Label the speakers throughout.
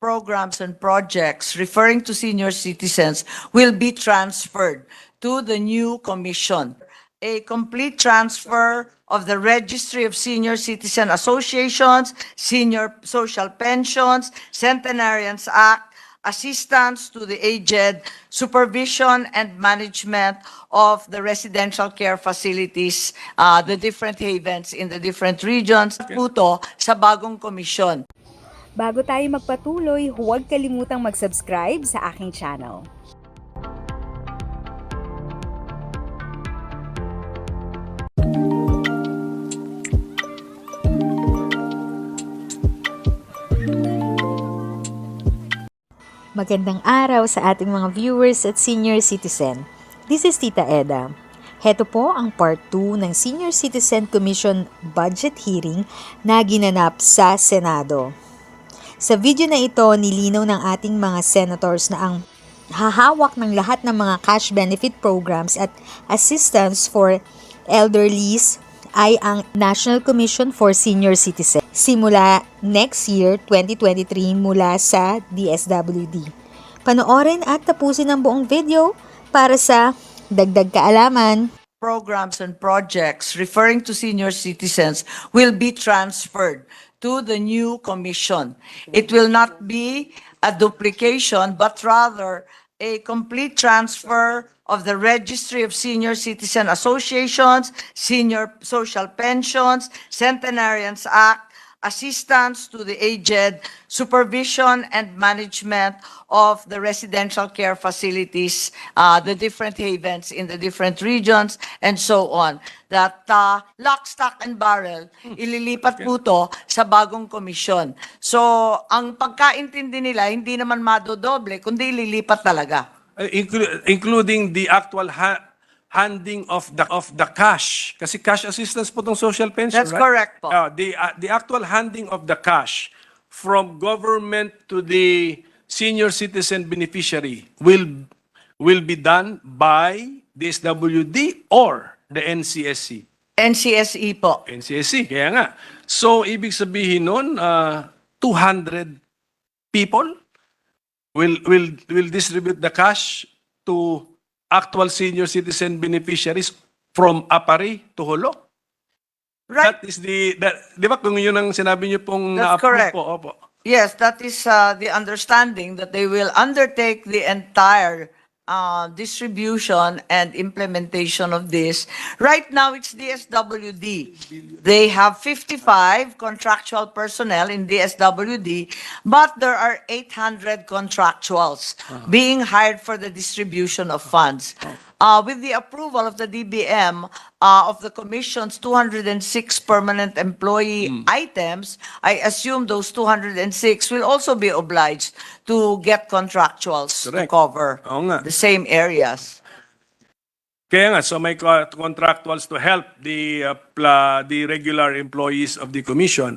Speaker 1: programs and projects referring to senior citizens will be transferred to the new commission. A complete transfer of the Registry of Senior Citizen Associations, Senior Social Pensions, Centenarians Act, assistance to the aged, supervision and management of the residential care facilities, the different havens in the different regions, puto sa bagong komisyon.
Speaker 2: Bago tayo magpatuloy, huwag kalimutang mag-subscribe sa aking channel. Magandang araw sa ating mga viewers at senior citizen. This is Tita Eda. Heto po ang part 2 ng Senior Citizen Commission Budget Hearing na ginanap sa Senado. Sa video na ito, nilinaw ng ating mga senators na ang hahawak ng lahat ng mga cash benefit programs at assistance for elderlies ay ang National Commission for Senior Citizens simula next year, 2023, mula sa DSWD. Panoorin at tapusin ang buong video para sa dagdag kaalaman.
Speaker 1: Programs and projects referring to senior citizens will be transferred to the new commission. It will not be a duplication, but rather a complete transfer of the Registry of Senior Citizen Associations, Senior Social Pensions, Centenarians Act, assistance to the aged, supervision and management of the residential care facilities, the different havens in the different regions, and so on. That lock, stock, and barrel, ililipat po to sa bagong komisyon. So, ang pagkaintindi nila, hindi naman madodoble, kundi ililipat talaga.
Speaker 3: Including the actual handing of the cash. Kasi cash assistance po itong social pension,
Speaker 1: That's
Speaker 3: right?
Speaker 1: correct po.
Speaker 3: The actual handing of the cash from government to the senior citizen beneficiary will be done by the SWD or the NCSC.
Speaker 1: NCSE po.
Speaker 3: NCSC, kaya nga. So, ibig sabihin nun, 200 people will distribute the cash to actual senior citizen beneficiaries from Apari to Holo.
Speaker 1: Right.
Speaker 3: That is di ba kung yun ang sinabi niyo pong
Speaker 1: That's
Speaker 3: na-approve
Speaker 1: correct.
Speaker 3: po? Opo.
Speaker 1: Yes, that is the understanding that they will undertake the entire distribution and implementation of this. Right now, it's DSWD. They have 55 contractual personnel in DSWD, but there are 800 contractuals being hired for the distribution of funds. With the approval of the DBM of the Commission's 206 permanent employee items, I assume those 206 will also be obliged to get contractuals to
Speaker 3: Correct.
Speaker 1: cover
Speaker 3: Oo nga.
Speaker 1: the same areas.
Speaker 3: Kaya nga, so may contractuals to help the regular employees of the commission.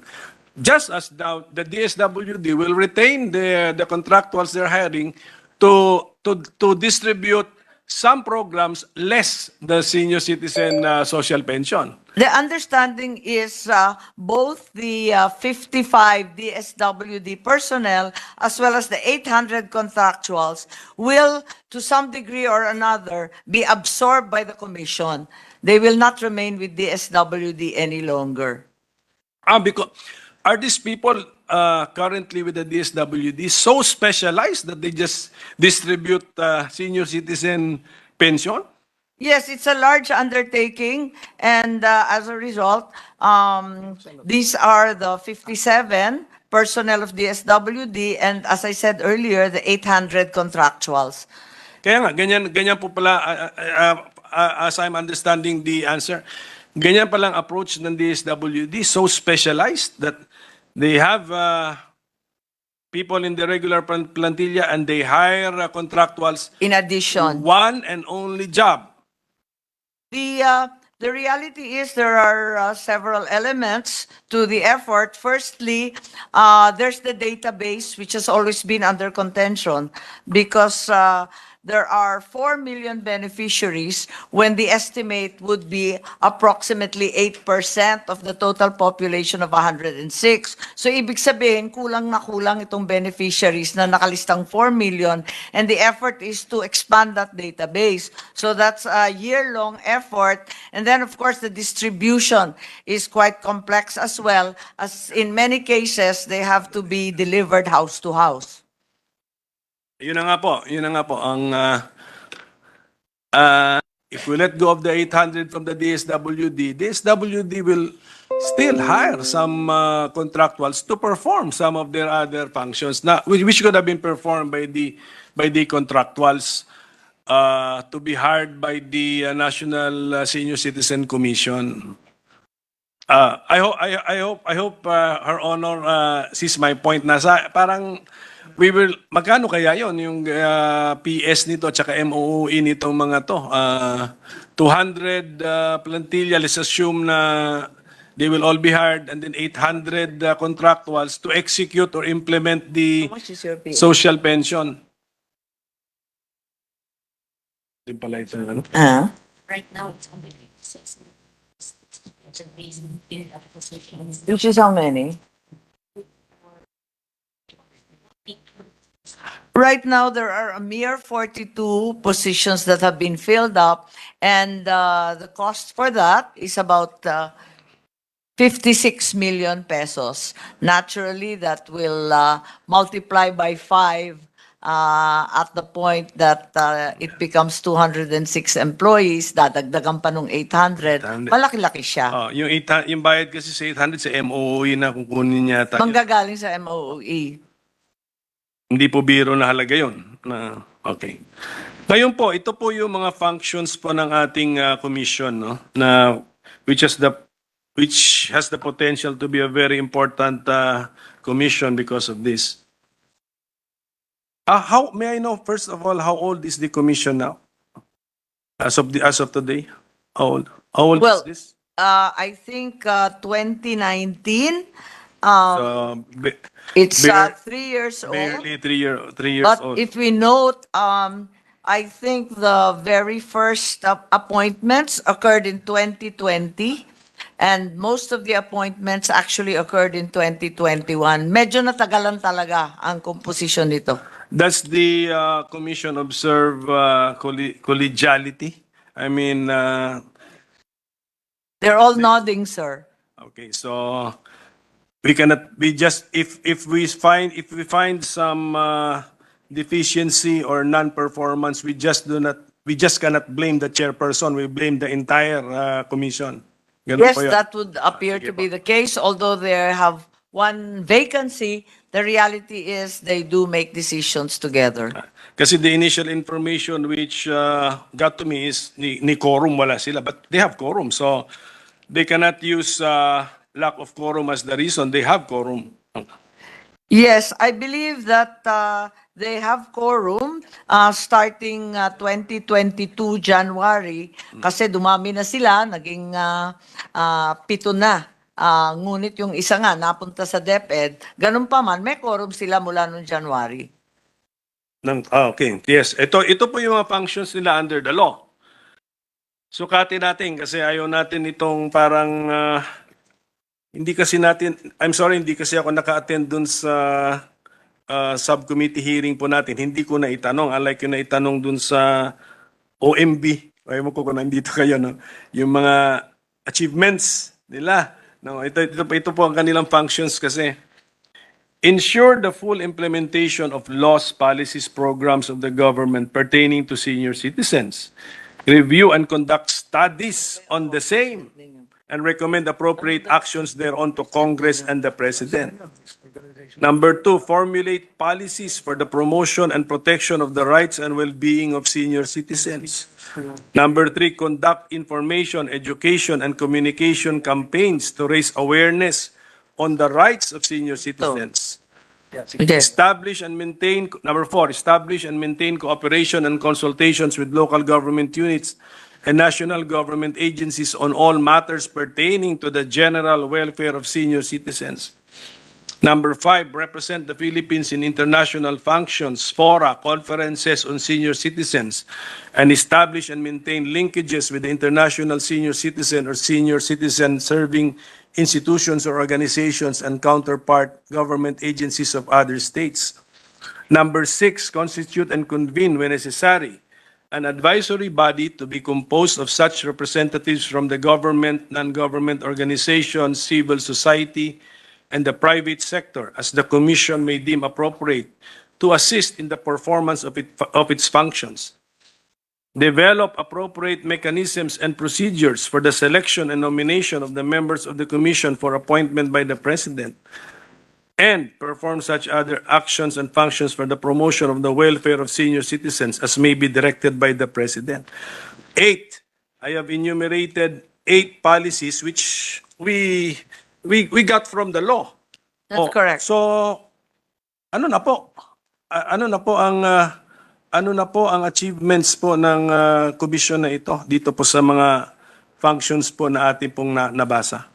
Speaker 3: Just as now, the DSWD will retain the contractuals they're hiring to distribute some programs less the senior citizen social pension.
Speaker 1: The understanding is both the 55 DSWD personnel as well as the 800 contractuals will, to some degree or another, be absorbed by the commission. They will not remain with DSWD any longer.
Speaker 3: Because are these people currently with the DSWD so specialized that they just distribute senior citizen pension?
Speaker 1: Yes, it's a large undertaking, and as a result, these are the 57 personnel of DSWD, and as I said earlier, the 800 contractuals.
Speaker 3: Kaya nga, ganyan po pala, as I'm understanding the answer, ganyan palang approach ng DSWD, so specialized that they have people in the regular plantilla and they hire contractuals.
Speaker 1: In addition,
Speaker 3: One and only job.
Speaker 1: the reality is there are several elements to the effort. Firstly, there's the database, which has always been under contention because there are 4 million beneficiaries when the estimate would be approximately 8% of the total population of 106. So ibig sabihin, kulang na kulang itong beneficiaries na nakalistang 4 million, and the effort is to expand that database. So that's a year-long effort. And then, of course, the distribution is quite complex as well, as in many cases, they have to be delivered house to house.
Speaker 3: Yun na nga po, ang if we let go of the 800 from the DSWD will still hire some contractuals to perform some of their other functions which could have been performed by the contractuals to be hired by the National Senior Citizen Commission. I hope Her Honor sees my point. Parang magkano kaya yon yung PS nito at saka MOOE nitong mga to? 200 plantilla, let's assume na they will all be hired, and then 800 contractuals to execute or implement the
Speaker 1: How much is your pay?
Speaker 3: social pension. Di pala ito, ano?
Speaker 4: Right now, it's only 6. It's a reason in that position.
Speaker 1: Which is how many? Right now, there are a mere 42 positions that have been filled up, and the cost for that is about 56 million pesos. Naturally, that will multiply by 5 at the point that it becomes 206 employees, dadagdagan pa nung 800, malaki-laki siya.
Speaker 3: Yung bayad kasi sa 800 sa MOOE na kukunin niya.
Speaker 1: Manggagaling sa MOE.
Speaker 3: Hindi po biro na halaga yun. Okay. Ngayon po, ito po yung mga functions po ng ating commission, no? Which has the potential to be a very important commission because of this. May I know first of all how old is the commission now? As of today, how old
Speaker 1: Well,
Speaker 3: is this?
Speaker 1: I think 2019. It's
Speaker 3: bare-
Speaker 1: 3 years old.
Speaker 3: Barely 3 years
Speaker 1: But
Speaker 3: old.
Speaker 1: if we note, I think the very first appointments occurred in 2020, and most of the appointments actually occurred in 2021. Medyo natagalan talaga ang composition nito.
Speaker 3: Does the commission observe collegiality? I mean,
Speaker 1: They're all nodding, sir.
Speaker 3: okay, so we cannot be just if we find some deficiency or non-performance, we just cannot blame the chairperson. We blame the entire commission. Ganun
Speaker 1: Yes,
Speaker 3: po yun.
Speaker 1: that would appear to be the case, although they have one vacancy. The reality is they do make decisions together.
Speaker 3: Kasi the initial information which got to me is ni quorum wala sila, but they have quorum, so they cannot use lack of quorum as the reason. They have quorum.
Speaker 1: Yes, I believe that they have quorum starting 2022 January, kasi dumami na sila, naging 7 na. Ngunit yung isa nga napunta sa DepEd, ganun pa man, may quorum sila mula noong January.
Speaker 3: Okay, yes. Ito po yung mga functions nila under the law. Sukatin natin kasi ayaw natin itong parang hindi kasi ako naka-attend dun sa subcommittee hearing po natin. Hindi ko na itanong, unlike yung naitanong dun sa OMB. Ayaw mo ko kung nandito kayo, no? Yung mga achievements nila. No, ito po ang kanilang functions kasi. Ensure the full implementation of laws, policies, programs of the government pertaining to senior citizens. Review and conduct studies on the same and recommend appropriate actions thereon to Congress and the President. Number 2, formulate policies for the promotion and protection of the rights and well-being of senior citizens. Number 3, conduct information, education, and communication campaigns to raise awareness on the rights of senior citizens.
Speaker 1: Yes.
Speaker 3: Number 4, establish and maintain cooperation and consultations with local government units and national government agencies on all matters pertaining to the general welfare of senior citizens. Number 5, represent the Philippines in international functions, fora, conferences on senior citizens, and establish and maintain linkages with the international senior citizen or senior citizen serving institutions or organizations and counterpart government agencies of other states. Number 6, constitute and convene when necessary an advisory body to be composed of such representatives from the government, non-government organizations, civil society, and the private sector as the Commission may deem appropriate to assist in the performance of its functions. Develop appropriate mechanisms and procedures for the selection and nomination of the members of the Commission for appointment by the President, and perform such other actions and functions for the promotion of the welfare of senior citizens as may be directed by the President. 8, I have enumerated 8 policies which we got from the law.
Speaker 1: That's correct.
Speaker 3: So ano na po? Ano na po ang achievements po ng komisyon na ito dito po sa mga functions po na ating pong nabasa?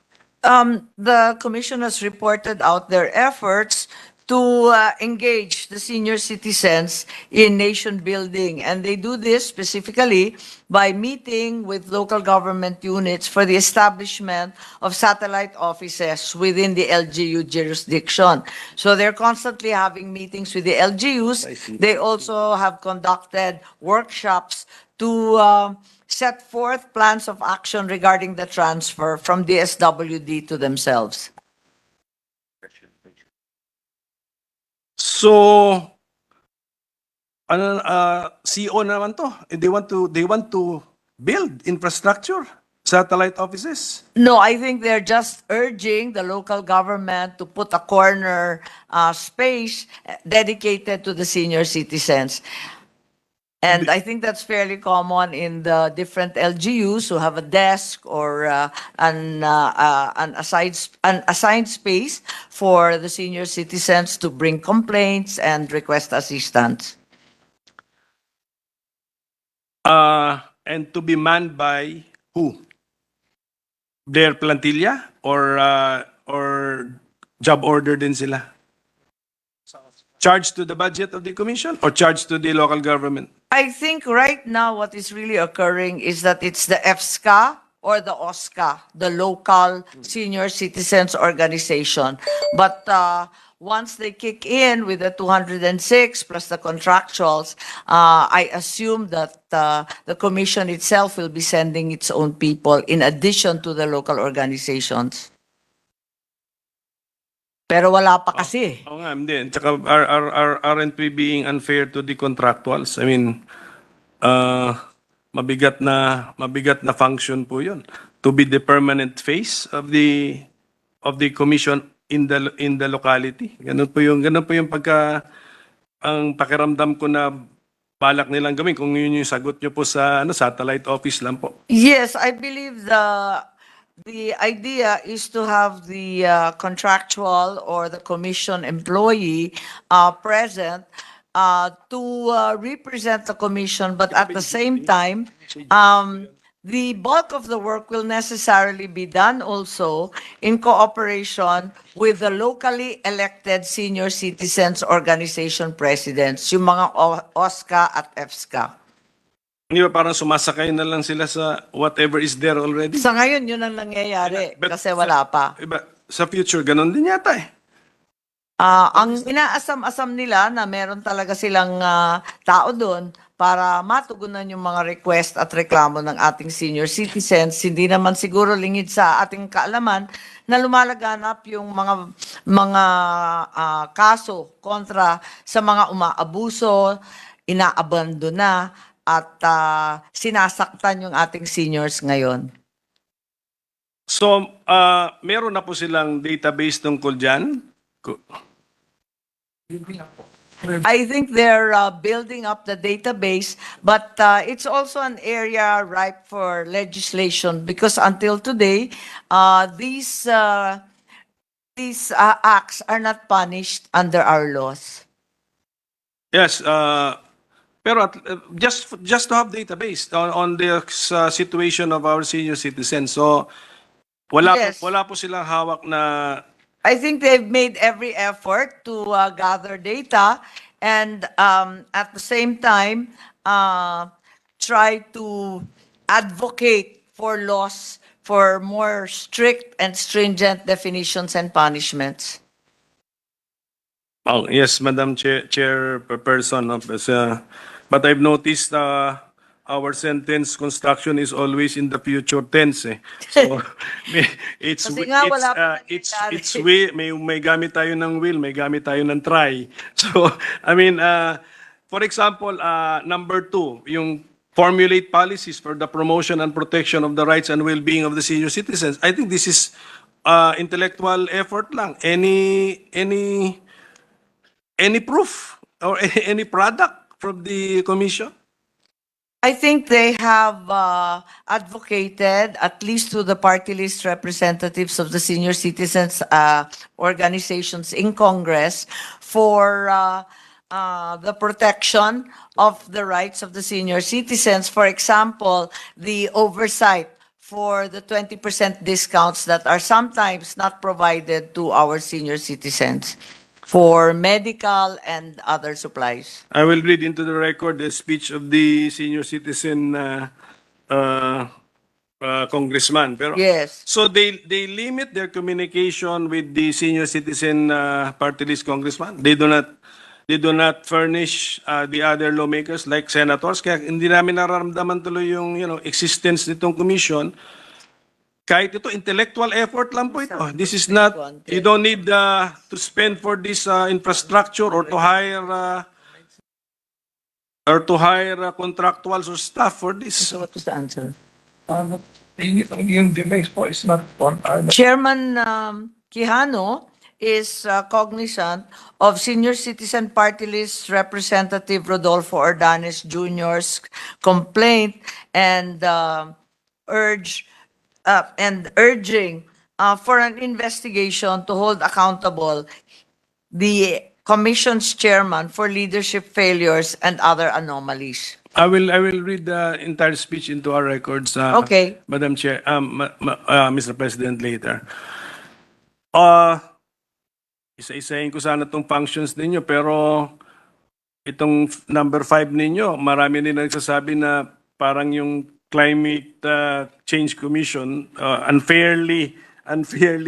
Speaker 1: The commission has reported out their efforts to engage the senior citizens in nation building. And they do this specifically by meeting with local government units for the establishment of satellite offices within the LGU jurisdiction. So they're constantly having meetings with the LGUs. They also have conducted workshops to set forth plans of action regarding the transfer from DSWD to themselves.
Speaker 3: So, CO naman to. They want to build infrastructure, satellite offices.
Speaker 1: No, I think they're just urging the local government to put a corner space dedicated to the senior citizens. And I think that's fairly common in the different LGUs who have a desk or an assigned space for the senior citizens to bring complaints and request assistance.
Speaker 3: And to be manned by who? Their plantilla or job order din sila? Charged to the budget of the commission or charged to the local government?
Speaker 1: I think right now what is really occurring is that it's the FSCA or the OSCA, the local senior citizens organization. But once they kick in with the 206 plus the contractuals, I assume that the commission itself will be sending its own people in addition to the local organizations. Pero wala pa kasi.
Speaker 3: Oo nga, hindi. Tsaka aren't we being unfair to the contractuals? I mean, mabigat na function po 'yun. To be the permanent face of the commission in the locality. Ganun po yung ang pakiramdam ko na balak nilang gawin kung yun yung sagot nyo po sa satellite office lang po.
Speaker 1: Yes, I believe the idea is to have the contractual or the commission employee present to represent the commission, but at the same time, the bulk of the work will necessarily be done also in cooperation with the locally elected senior citizens organization presidents, yung mga OSCA at FSCA.
Speaker 3: Hindi ba parang sumasakay na lang sila sa whatever is there already?
Speaker 1: Sa ngayon, yun ang nangyayari kasi wala pa.
Speaker 3: Iba, sa future, ganun din yata eh.
Speaker 1: Ang inaasam-asam nila na meron talaga silang tao doon para matugunan yung mga request at reklamo ng ating senior citizens. Hindi naman siguro lingid sa ating kaalaman na lumalaganap yung mga kaso kontra sa mga umaabuso, inaabandona, at sinasaktan yung ating seniors ngayon.
Speaker 3: So, meron na po silang database tungkol dyan?
Speaker 1: I think they're building up the database, but it's also an area ripe for legislation because until today, these acts are not punished under our laws.
Speaker 3: Yes, pero just to have database on the situation of our senior citizens. So wala
Speaker 1: Yes.
Speaker 3: wala po silang hawak na
Speaker 1: I think they've made every effort to gather data and at the same time try to advocate for laws for more strict and stringent definitions and punishments.
Speaker 3: Oh, yes, Madam Chairperson. No? But I've noticed our sentence construction is always in the future tense. Eh. So, it's,
Speaker 1: Kasi nga, wala pa
Speaker 3: it's will, may gamit tayo ng will, may gamit tayo ng try. So, I mean, for example, number 2, yung formulate policies for the promotion and protection of the rights and well-being of the senior citizens. I think this is intellectual effort lang. Any proof or any product from the commission?
Speaker 1: I think they have advocated, at least to the party list representatives of the senior citizens organizations in Congress, for the protection of the rights of the senior citizens. For example, the oversight for the 20% discounts that are sometimes not provided to our senior citizens for medical and other supplies.
Speaker 3: I will read into the record the speech of the senior citizen congressman. Pero,
Speaker 1: Yes.
Speaker 3: So they limit their communication with the senior citizen party list congressman. They do not furnish the other lawmakers like senators. Kaya hindi namin nararamdaman tuloy yung existence nitong commission. Kahit ito, intellectual effort lang po ito. This is not, you don't need to spend for this infrastructure or to hire contractuals or staff for this.
Speaker 1: So what was the answer?
Speaker 5: Yung delays po is not on our...
Speaker 1: Chairman Quijano is cognizant of senior citizen party list representative Rodolfo Ordanes Jr.'s complaint and urging for an investigation to hold accountable the Commission's chairman for leadership failures and other anomalies.
Speaker 3: I will read the entire speech into our records,
Speaker 1: Okay.
Speaker 3: Madam Chair, Mr. President, later. Isa-isahin ko sana itong functions ninyo, pero itong number 5 ninyo, marami din nagsasabi na parang yung Climate Change Commission unfairly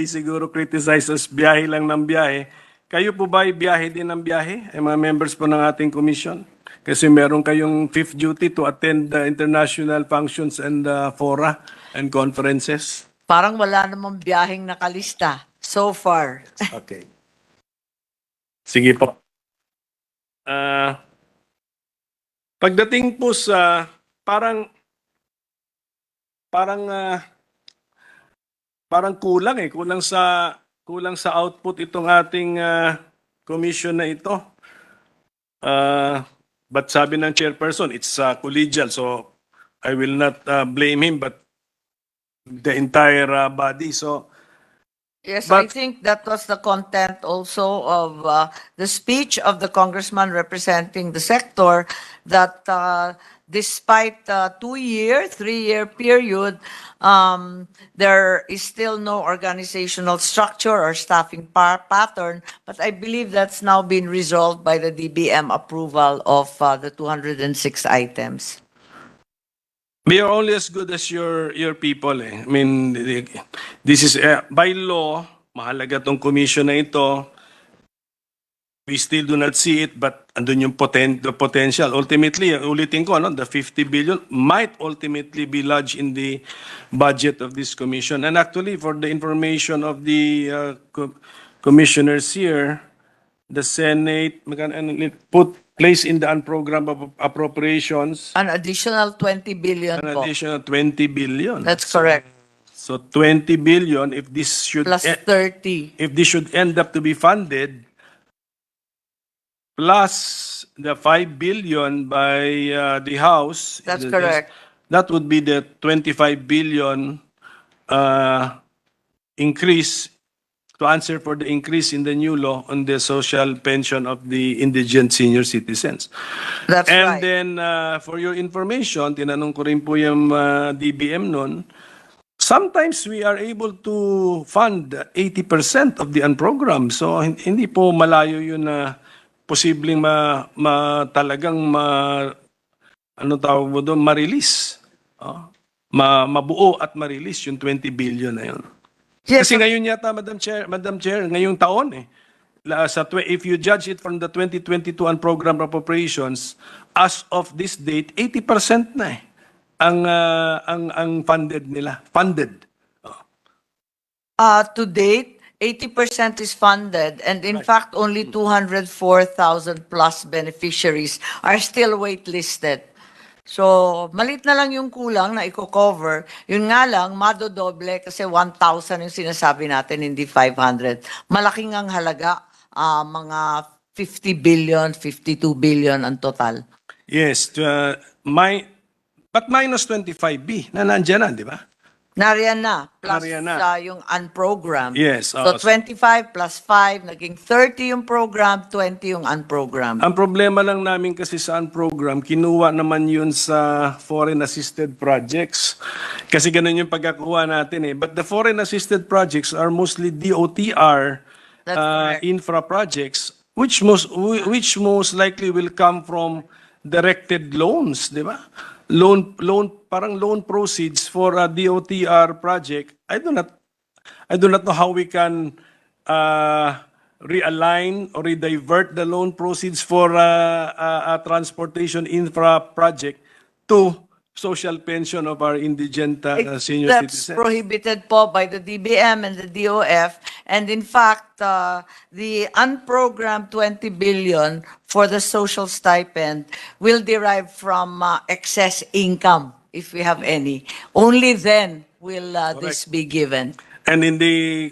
Speaker 3: siguro criticize as biyahe lang ng biyahe. Kayo po ba biyahe din ng biyahe? Ay mga members po ng ating commission? Kasi meron kayong fifth duty to attend the international functions and fora and conferences.
Speaker 1: Parang wala namang biyaheng nakalista so far.
Speaker 3: Okay. Sige po. Pagdating po sa parang kulang sa output itong ating commission na ito. But sabi ng chairperson, it's collegial, so I will not blame him, but the entire body. So
Speaker 1: Yes, I
Speaker 3: But-
Speaker 1: think that was the content also of the speech of the congressman representing the sector, that despite 2-year, 3-year period, there is still no organizational structure or staffing pattern, but I believe that's now been resolved by the DBM approval of the 206 items.
Speaker 3: we are only as good as your people. Eh. I mean, this is by law, mahalaga tong commission na ito. We still do not see it, but andun yung the potential. Ultimately, ulitin ko, the 50 billion might ultimately be lodged in the budget of this commission. And actually, for the information of the commissioners here, the Senate place in the unprogrammed appropriations
Speaker 1: An additional 20 billion
Speaker 3: an
Speaker 1: po.
Speaker 3: additional 20 billion.
Speaker 1: That's correct.
Speaker 3: So 20 billion, if this should
Speaker 1: Plus 30.
Speaker 3: if this should end up to be funded, plus the 5 billion by the House.
Speaker 1: That's correct.
Speaker 3: That would be the 25 billion increase to answer for the increase in the new law on the social pension of the indigent senior citizens.
Speaker 1: That's
Speaker 3: And
Speaker 1: right.
Speaker 3: then, for your information, tinanong ko rin po yung DBM nun, sometimes we are able to fund 80% of the unprogrammed. So hindi po malayo yun na posibleng talagang ano tawag mo doon, ma-release. Mabuo at ma-release yung 20 billion na yun.
Speaker 1: Yes,
Speaker 3: Kasi ngayon yata, Madam Chair, ngayong taon if you judge it from the 2022 unprogrammed appropriations, as of this date, 80% na ang funded nila. Funded.
Speaker 1: To date, 80% is funded, and in fact, only 204,000 plus beneficiaries are still waitlisted. So, malit na lang yung kulang na i-cover. Yun nga lang, madodoble kasi 1,000 yung sinasabi natin, hindi 500. Malaking ang halaga, mga 50 billion, 52 billion ang total.
Speaker 3: Yes, but minus 25B na nandiyan na, di ba?
Speaker 1: Nariyan na, plus
Speaker 3: Nariyan na.
Speaker 1: yung unprogrammed.
Speaker 3: Yes.
Speaker 1: So 25 plus 5, naging 30 yung program, 20 yung unprogrammed.
Speaker 3: Ang problema lang namin kasi sa unprogrammed, kinuha naman yun sa foreign assisted projects. Kasi ganun yung pagkakuha natin But the foreign assisted projects are mostly DOTR
Speaker 1: That's correct.
Speaker 3: infra projects, which most likely will come from directed loans, di ba? Parang loan proceeds for a DOTR project. I do not know how we can realign or redivert the loan proceeds for a transportation infra project to social pension of our indigent senior
Speaker 1: That's
Speaker 3: citizens.
Speaker 1: prohibited po by the DBM and the DOF. And in fact, the unprogrammed 20 billion for the social stipend will derive from excess income, if we have any. Only then will this be given.
Speaker 3: And in the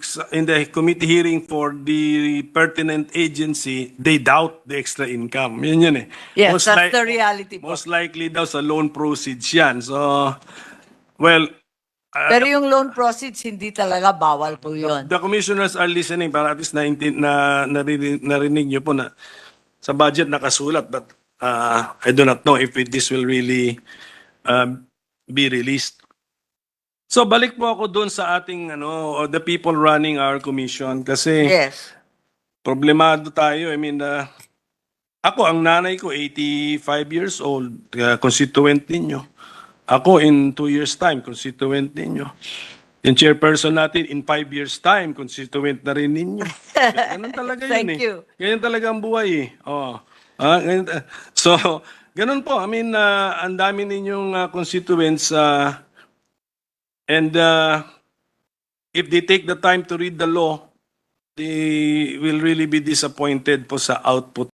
Speaker 3: committee hearing for the pertinent agency, they doubt the extra income. Yun
Speaker 1: Yes, that's the reality po.
Speaker 3: Most likely daw sa loan proceeds yan. So, well,
Speaker 1: Pero yung loan proceeds, hindi talaga bawal po yun.
Speaker 3: the commissioners are listening para at least narinig nyo po na sa budget nakasulat. But I do not know if this will really be released. So balik po ako doon sa ating the people running our commission kasi
Speaker 1: Yes.
Speaker 3: problemado tayo. I mean, ako ang nanay ko 85 years old, constituent ninyo. Ako in 2 years time constituent ninyo. Yung chairperson natin in 5 years time constituent na rin ninyo. Ganun talaga yun
Speaker 1: Thank you.
Speaker 3: Ganyan talaga ang buhay So, ganun po. I mean, ang dami ninyong constituents and if they take the time to read the law, they will really be disappointed po sa output.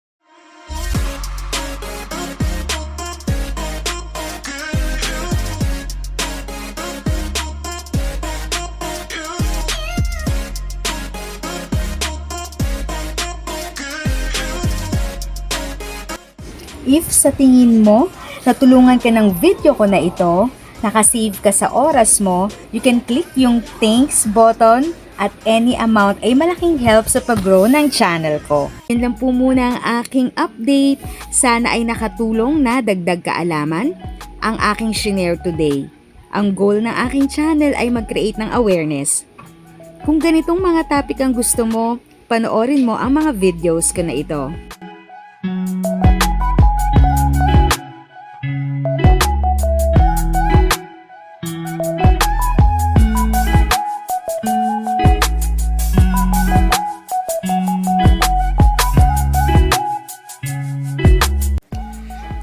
Speaker 2: If sa tingin mo, natulungan ka ng video ko na ito, nakasave ka sa oras mo, you can click yung thanks button at any amount ay malaking help sa pag-grow ng channel ko. Yan lang po muna ang aking update. Sana ay nakatulong na dagdag kaalaman ang aking shinare today. Ang goal ng aking channel ay mag-create ng awareness. Kung ganitong mga topic ang gusto mo, panoorin mo ang mga videos ko na ito.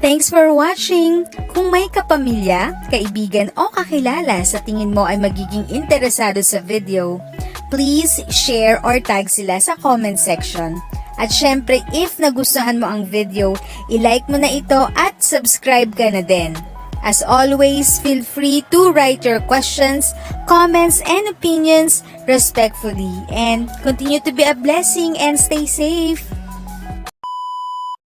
Speaker 2: Thanks for watching! Kung may kapamilya, kaibigan o kakilala sa tingin mo ay magiging interesado sa video, please share or tag sila sa comment section. At syempre, if nagustuhan mo ang video, i-like mo na ito at subscribe ka na din. As always, feel free to write your questions, comments, and opinions respectfully. And continue to be a blessing and stay safe!